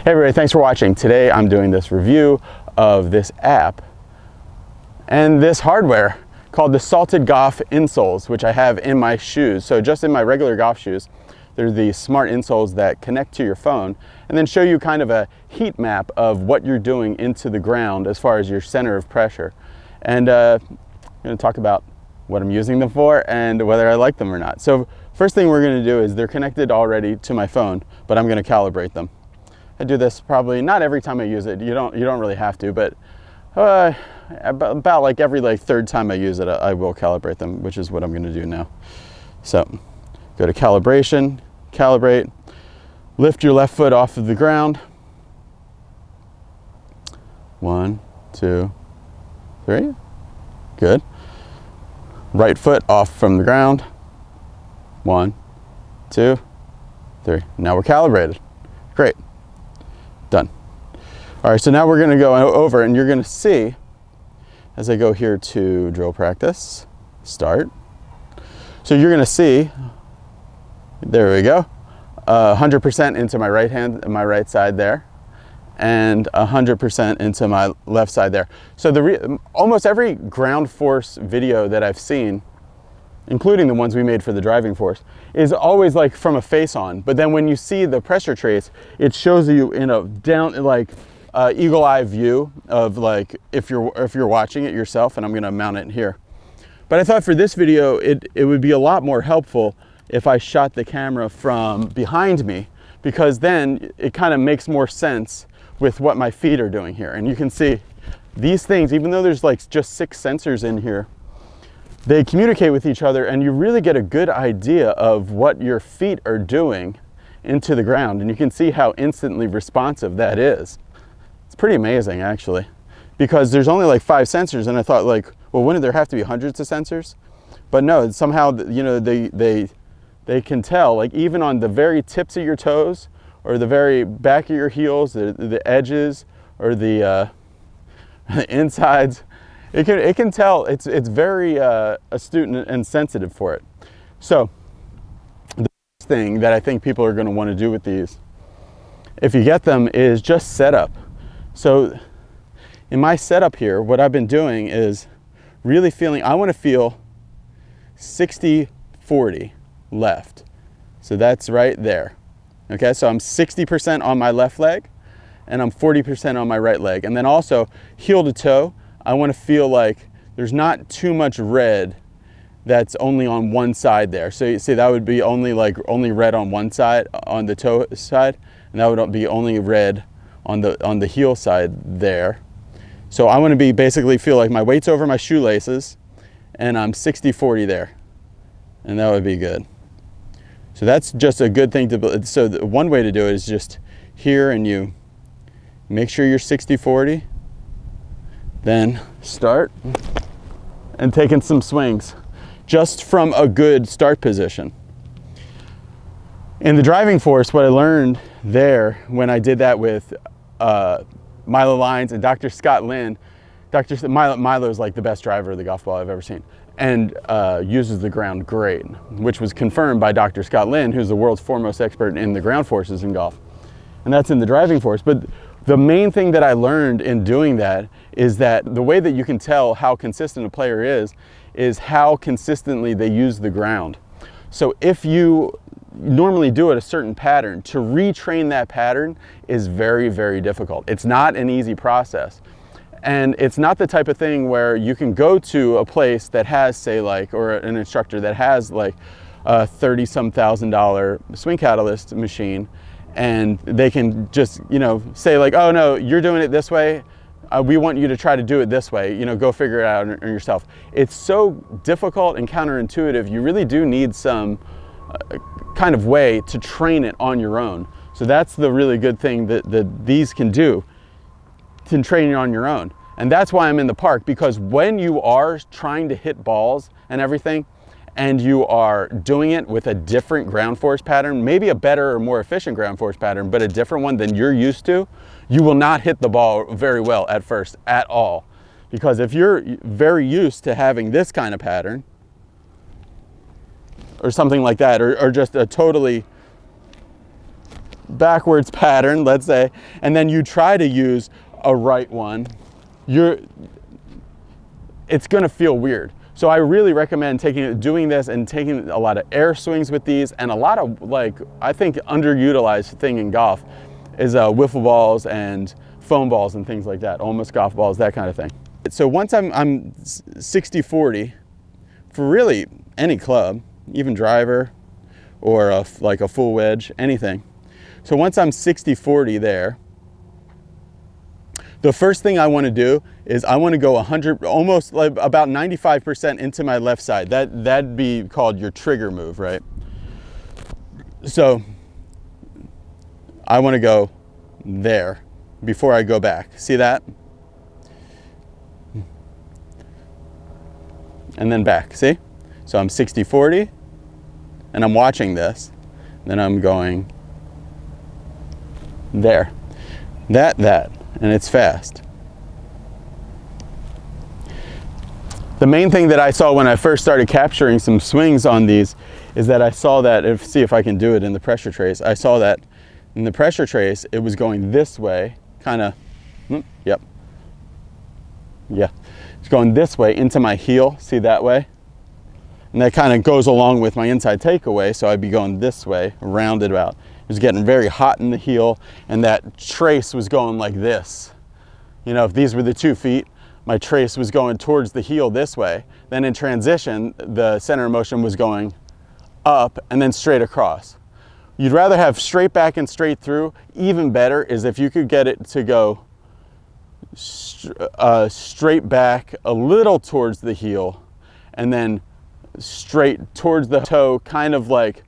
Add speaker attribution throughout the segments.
Speaker 1: Hey everybody, thanks for watching. Today I'm doing this review of this app and this hardware called the Salted Golf Insoles, which I have in my shoes. So just in my regular golf shoes, there's these smart insoles that connect to your phone and then show you kind of a heat map of what you're doing into the ground as far as your center of pressure. And I'm going to talk about what I'm using them for and whether I like them or not. So first thing we're going to do is they're connected already to my phone, but I'm going to calibrate them. I do this probably not every time I use it. You don't really have to, but about like every third time I use it, I will calibrate them, which is what I'm going to do now. So go to calibration, calibrate, lift your left foot off of the ground. 1, 2, 3. Good. Right foot off from the ground. 1, 2, 3. Now we're calibrated. Great. Done. All right, so now we're going to go over and you're going to see as I go here to drill practice, start. So you're going to see, there we go, 100% into my right hand, my right side there, and 100% into my left side there. So almost every ground force video that I've seen, including the ones we made for the driving force, is always like from a face on. But then when you see the pressure trace, it shows you in a down, eagle eye view of like if you're watching it yourself, and I'm gonna mount it here. But I thought for this video, it would be a lot more helpful if I shot the camera from behind me, because then it kind of makes more sense with what my feet are doing here. And you can see these things, even though there's like just 6 sensors in here, they communicate with each other and you really get a good idea of what your feet are doing into the ground. And you can see how instantly responsive that is. It's pretty amazing actually, because there's only like 5 sensors, and I thought like, well, wouldn't there have to be hundreds of sensors? But no, somehow, you know, they can tell, like even on the very tips of your toes or the very back of your heels, the edges or the insides. It can tell. It's very astute and sensitive for it. So the first thing that I think people are going to want to do with these, if you get them, is just setup. So in my setup here, what I've been doing is really feeling, I want to feel 60-40 left. So that's right there. Okay, so I'm 60% on my left leg and I'm 40% on my right leg. And then also heel to toe, I want to feel like there's not too much red that's only on one side there. So you see that would be only red on one side, on the toe side, and that would be only red on the heel side there. So I want to be basically feel like my weight's over my shoelaces and I'm 60-40 there. And that would be good. So that's just a good thing to, so one way to do it is just here, and you make sure you're 60-40. Then start and taking some swings just from a good start position. In the driving force, what I learned there when I did that with Milo Lines and Dr. Scott Lynn, Milo's like the best driver of the golf ball I've ever seen, and uses the ground great, which was confirmed by Dr. Scott Lynn, who's the world's foremost expert in the ground forces in golf. And that's in the driving force. But the main thing that I learned in doing that is that the way that you can tell how consistent a player is how consistently they use the ground. So if you normally do it a certain pattern, to retrain that pattern is very, very difficult. It's not an easy process. And it's not the type of thing where you can go to a place that has, say, or an instructor that has like a $30-some thousand swing catalyst machine, and they can just, say like, oh no, you're doing it this way. We want you to try to do it this way. Go figure it out yourself. It's so difficult and counterintuitive. You really do need some kind of way to train it on your own. So that's the really good thing that these can do, to train you on your own. And that's why I'm in the park, because when you are trying to hit balls and everything, and you are doing it with a different ground force pattern, maybe a better or more efficient ground force pattern, but a different one than you're used to, you will not hit the ball very well at first at all. Because if you're very used to having this kind of pattern, or something like that, or just a totally backwards pattern, let's say, and then you try to use a right one, it's gonna feel weird. So I really recommend doing this and taking a lot of air swings with these, and a lot of, like, I think underutilized thing in golf is wiffle balls and foam balls and things like that, almost golf balls, that kind of thing. So once I'm 60-40 for really any club, even driver or like a full wedge, anything. So once I'm 60-40 there, the first thing I want to do is I want to go 100, almost like about 95% into my left side. That'd be called your trigger move, right? So I want to go there before I go back. See that? And then back, see? So I'm 60-40 and I'm watching this. Then I'm going there. That, and it's fast. The main thing that I saw when I first started capturing some swings on these is that I saw that, see if I can do it in the pressure trace, I saw that in the pressure trace, it was going this way, kind of, yep. Yeah, it's going this way into my heel, see that way? And that kind of goes along with my inside takeaway, so I'd be going this way, rounded about. It was getting very hot in the heel, and that trace was going like this. You know, if these were the 2 feet, my trace was going towards the heel this way. Then in transition, the center of motion was going up and then straight across. You'd rather have straight back and straight through. Even better is if you could get it to go straight back a little towards the heel and then straight towards the toe, kind of like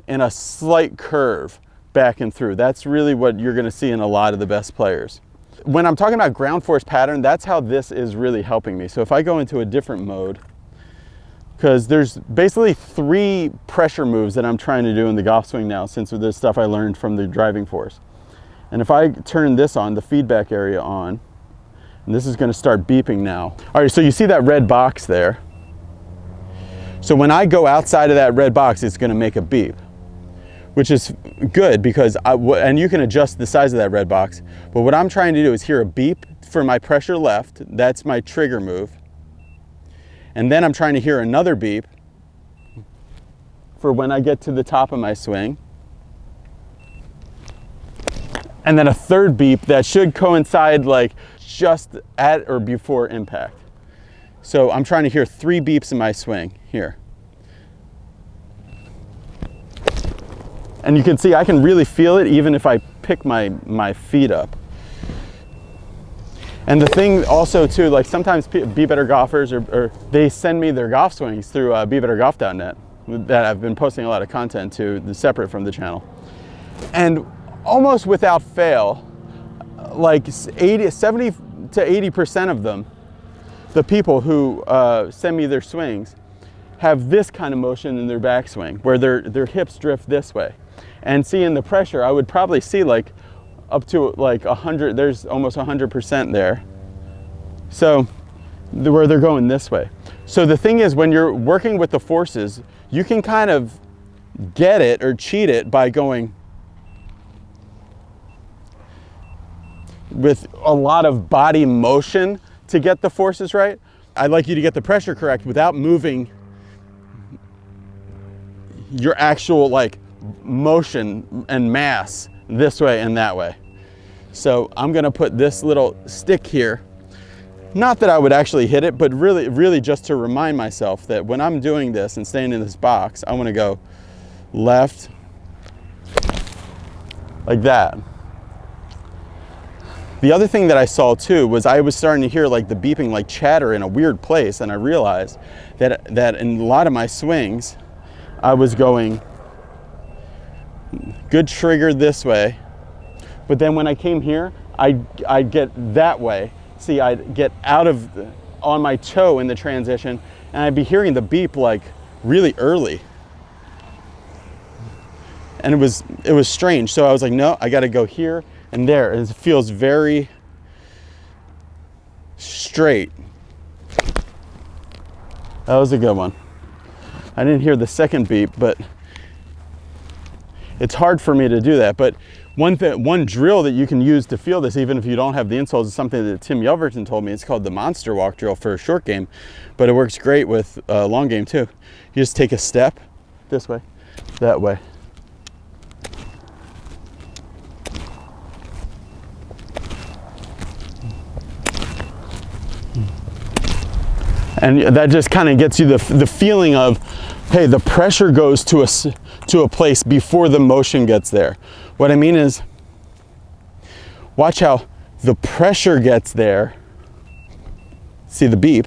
Speaker 1: in a slight curve back and through. That's really what you're going to see in a lot of the best players. When I'm talking about ground force pattern, that's how this is really helping me. So if I go into a different mode, because there's basically 3 pressure moves that I'm trying to do in the golf swing now, since this stuff I learned from the driving force. And if I turn this on, the feedback area on, and this is going to start beeping now. All right, so you see that red box there. So when I go outside of that red box, it's going to make a beep, which is good because and you can adjust the size of that red box. But what I'm trying to do is hear a beep for my pressure left. That's my trigger move. And then I'm trying to hear another beep for when I get to the top of my swing. And then a third beep that should coincide like just at or before impact. So I'm trying to hear 3 beeps in my swing here. And you can see I can really feel it even if I pick my feet up. And the thing also too, like sometimes Be Better Golfers or they send me their golf swings through BeBetterGolf.net that I've been posting a lot of content to, separate from the channel. And almost without fail, like 70 to 80% of them, the people who send me their swings, have this kind of motion in their backswing, where their hips drift this way. And see in the pressure, I would probably see like up to like 100, there's almost 100% there. So where they're going this way. So the thing is, when you're working with the forces, you can kind of get it or cheat it by going with a lot of body motion to get the forces right. I'd like you to get the pressure correct without moving your actual like motion and mass this way and that way. So I'm gonna put this little stick here. Not that I would actually hit it, but really just to remind myself that when I'm doing this and staying in this box, I wanna go left, like that. The other thing that I saw too was I was starting to hear like the beeping, like chatter in a weird place, and I realized that in a lot of my swings, I was going good trigger this way, but then when I came here, I'd get that way. See, I'd get on my toe in the transition, and I'd be hearing the beep like really early. And it was strange. So I was like, no, I got to go here and there. It feels very straight. That was a good one. I didn't hear the second beep, but it's hard for me to do that. But One drill that you can use to feel this, even if you don't have the insoles, is something that Tim Yelverton told me. It's called the monster walk drill for a short game, but it works great with a long game too. You just take a step this way, that way. And that just kind of gets you the feeling of, hey, the pressure goes to a place before the motion gets there. What I mean is, watch how the pressure gets there. See the beep,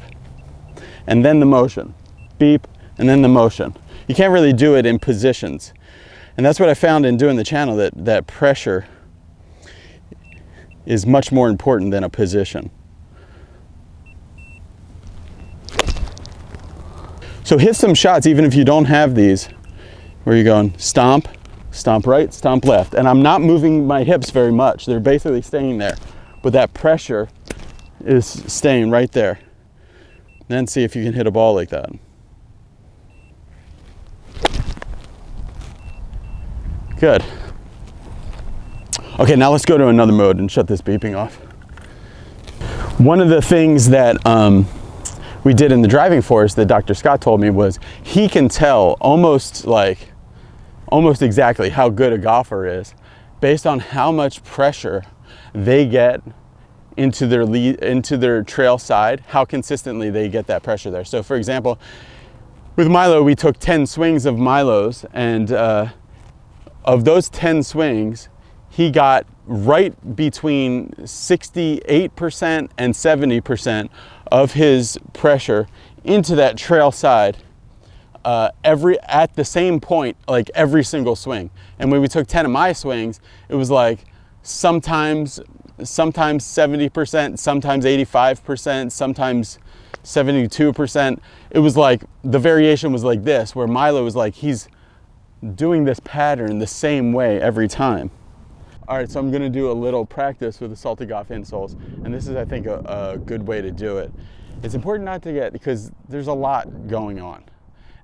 Speaker 1: and then the motion. Beep, and then the motion. You can't really do it in positions. And that's what I found in doing the channel, that pressure is much more important than a position. So hit some shots even if you don't have these, where you're going stomp, stomp right, stomp left. And I'm not moving my hips very much. They're basically staying there. But that pressure is staying right there. Then see if you can hit a ball like that. Good. Okay, now let's go to another mode and shut this beeping off. One of the things that we did in the driving force that Dr. Scott told me was he can tell almost exactly how good a golfer is based on how much pressure they get into their trail side, how consistently they get that pressure there. So for example, with Milo, we took 10 swings of Milo's, and of those 10 swings, he got right between 68% and 70% of his pressure into that trail side at the same point, like every single swing. And when we took 10 of my swings, it was like sometimes 70%, sometimes 85%, sometimes 72%. It was like the variation was like this, where Milo was like, he's doing this pattern the same way every time. All right, so I'm gonna do a little practice with the Salty Golf insoles, and this is, I think, a good way to do it. It's important not to because there's a lot going on.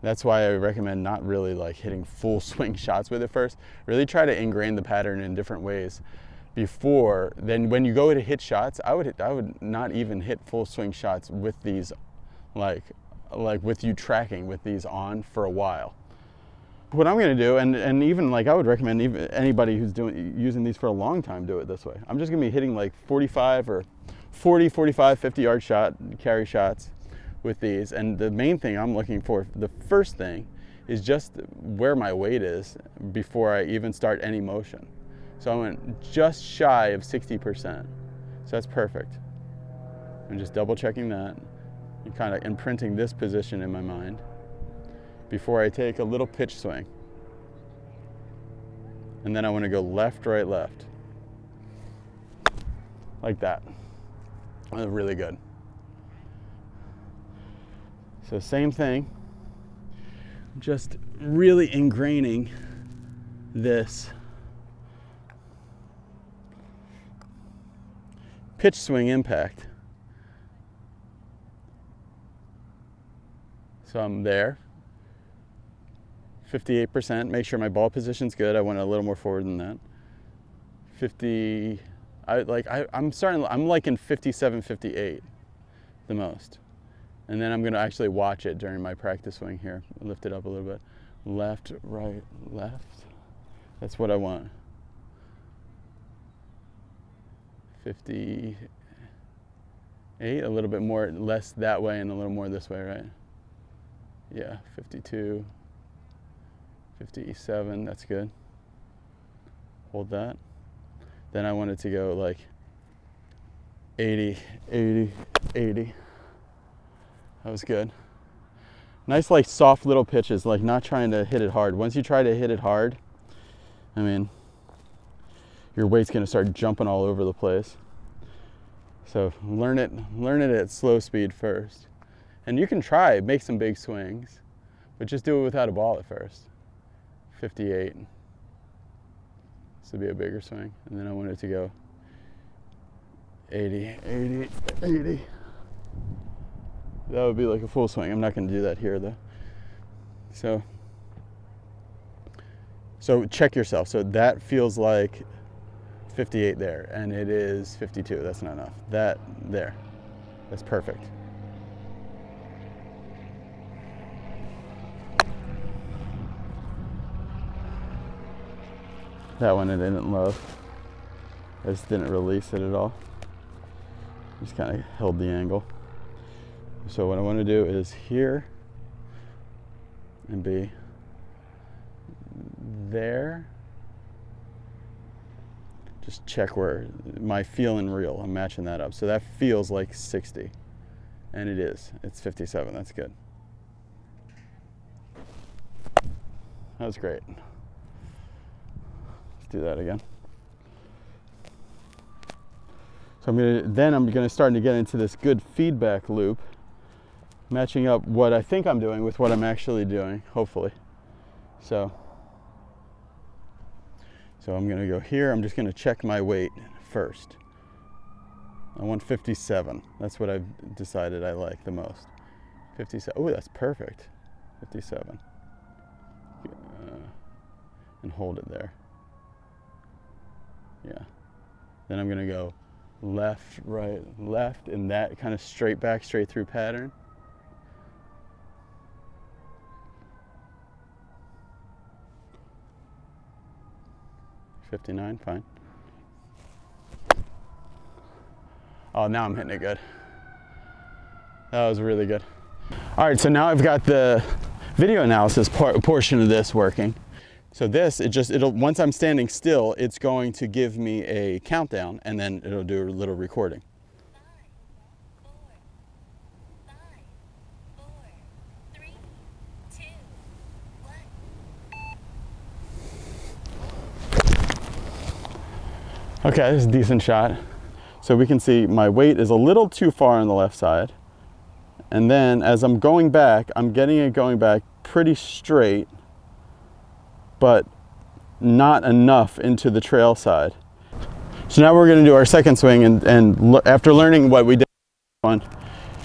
Speaker 1: That's why I recommend not really like hitting full swing shots with it first. Really try to ingrain the pattern in different ways before. Then when you go to hit shots, I would not even hit full swing shots with these, like with you tracking with these on for a while. What I'm going to do, and even like I would recommend even anybody who's using these for a long time do it this way. I'm just going to be hitting like 45 or 40, 45, 50 yard carry shots with these. And the main thing I'm looking for, the first thing, is just where my weight is before I even start any motion. So I went just shy of 60%. So that's perfect. I'm just double checking that and kind of imprinting this position in my mind before I take a little pitch swing. And then I want to go left, right, left. Like that. That's really good. So same thing, just really ingraining this pitch swing impact. So I'm there. 58%, make sure my ball position's good. I went a little more forward than that. 50, I'm liking 57, 58 the most. And then I'm gonna actually watch it during my practice swing here. Lift it up a little bit. Left, right, left. That's what I want. 58, a little bit more, less that way and a little more this way, right? Yeah, 52. 57, that's good. Hold that. Then I want it to go like 80, 80, 80. That was good. Nice like soft little pitches, like not trying to hit it hard. Once you try to hit it hard, I mean, your weight's gonna start jumping all over the place. So learn it at slow speed first. And you can try, make some big swings, but just do it without a ball at first. 58. This would be a bigger swing. And then I want it to go 80, 80, 80. That would be like a full swing. I'm not going to do that here though. So check yourself. So that feels like 58 there, and it is 52. That's not enough. That there, that's perfect. That one it didn't load. I just didn't release it at all. Just kind of held the angle. So what I want to do is here and be there. Just check where my feel and real, I'm matching that up. So that feels like 60, and it is. It's 57, that's good. That was great. Let's do that again. So I'm gonna start to get into this good feedback loop, matching up what I think I'm doing with what I'm actually doing, hopefully. So I'm gonna go here. I'm just gonna check my weight first. I want 57. That's what I've decided I like the most. 57. Oh, that's perfect. 57. And hold it there. Yeah. Then I'm gonna go left, right, left in that kind of straight back, straight through pattern. $59, fine. Oh, now I'm hitting it good. That was really good. All right, so now I've got the video analysis portion of this working. So this, it'll once I'm standing still, it's going to give me a countdown, and then it'll do a little recording.
Speaker 2: 5, 4, 3, 2, 1.
Speaker 1: Okay, this is a decent shot. So we can see my weight is a little too far on the left side. And then as I'm going back, I'm getting it going back pretty straight, but not enough into the trail side. So now we're gonna do our second swing, and after learning what we did on,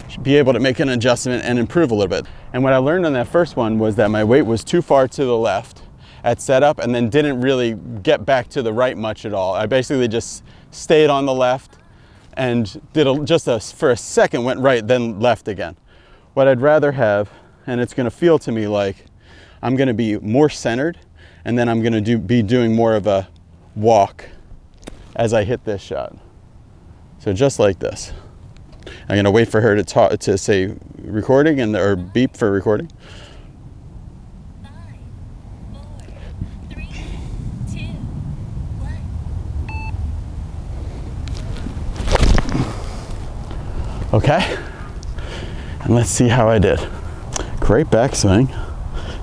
Speaker 1: should be able to make an adjustment and improve a little bit. And what I learned on that first one was that my weight was too far to the left at setup, and then didn't really get back to the right much at all. I basically just stayed on the left and did for a second went right, then left again. What I'd rather have, and it's gonna feel to me like I'm gonna be more centered, and then I'm gonna be doing more of a walk as I hit this shot. So just like this. I'm gonna wait for her to say recording or beep for recording.
Speaker 2: 5, 4, 3, 2, 1.
Speaker 1: Okay, and let's see how I did. Great backswing,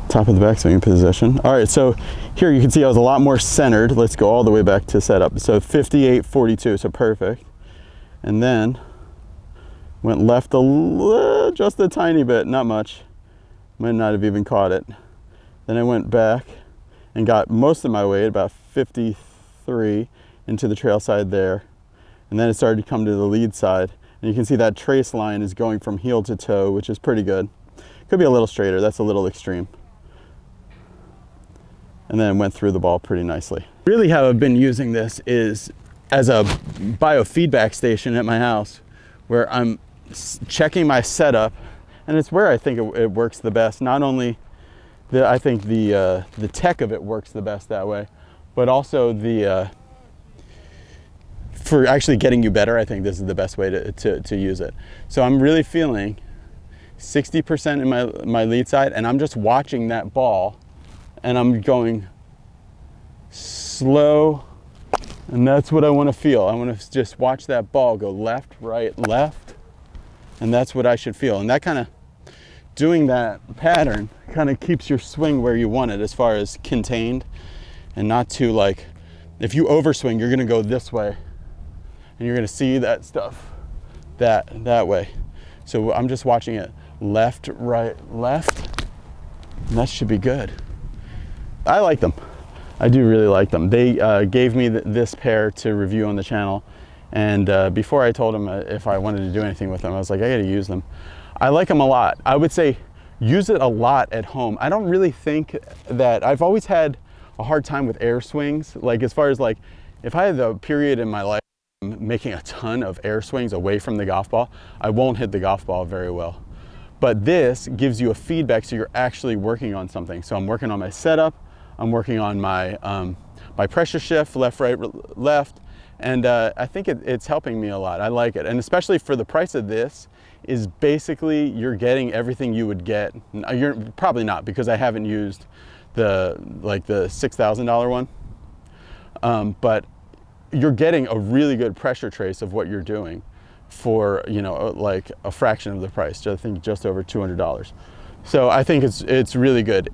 Speaker 1: top of the backswing position. All right, so here you can see I was a lot more centered. Let's go all the way back to setup. So 58.42, so perfect. And then went left just a tiny bit, not much. Might not have even caught it. Then I went back and got most of my weight, about 53, into the trail side there. And then it started to come to the lead side. And you can see that trace line is going from heel to toe, which is pretty good. Could be a little straighter, that's a little extreme. And then went through the ball pretty nicely. Really how I've been using this is as a biofeedback station at my house, where I'm checking my setup, and it's where I think it works the best. Not only I think the tech of it works the best that way, but also for actually getting you better, I think this is the best way to use it. So I'm really feeling 60% in my lead side, and I'm just watching that ball, and I'm going slow, and that's what I want to feel. I want to just watch that ball go left, right, left, and that's what I should feel. And that kind of, doing that pattern kind of keeps your swing where you want it, as far as contained, and not too like, if you overswing, you're going to go this way, and you're going to see that stuff that way. So I'm just watching it left, right, left, and that should be good. I like them. I do really like them. They gave me this pair to review on the channel, and before I told them if I wanted to do anything with them, I was like, I gotta use them. I like them a lot. I would say use it a lot at home. I don't really think that, I've always had a hard time with air swings, like as far as like if I had the period in my life making a ton of air swings away from the golf ball, I won't hit the golf ball very well. But this gives you a feedback, so you're actually working on something. So I'm working on my setup, I'm working on my my pressure shift, left, right, left, and I think it's helping me a lot. I like it, and especially for the price of this, is basically you're getting everything you would get. You're probably not, because I haven't used the $6,000 one, but you're getting a really good pressure trace of what you're doing for, you know, like a fraction of the price. I think just over $200. So I think it's really good.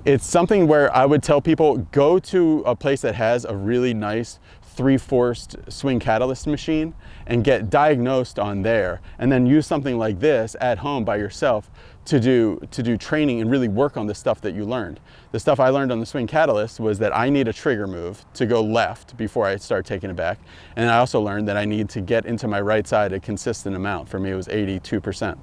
Speaker 1: It's something where I would tell people, go to a place that has a really nice 3-forced swing catalyst machine and get diagnosed on there, and then use something like this at home by yourself to do training and really work on the stuff that you learned. The stuff I learned on the swing catalyst was that I need a trigger move to go left before I start taking it back, and I also learned that I need to get into my right side a consistent amount. For me, it was 82%.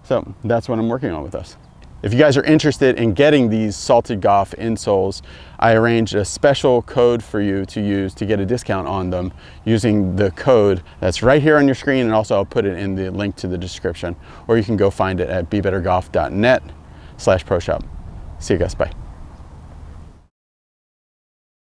Speaker 1: So that's what I'm working on with this. If you guys are interested in getting these Salted Golf insoles, I arranged a special code for you to use to get a discount on them using the code that's right here on your screen, and also I'll put it in the link to the description, or you can go find it at bebettergolf.net/pro shop. See you guys, bye.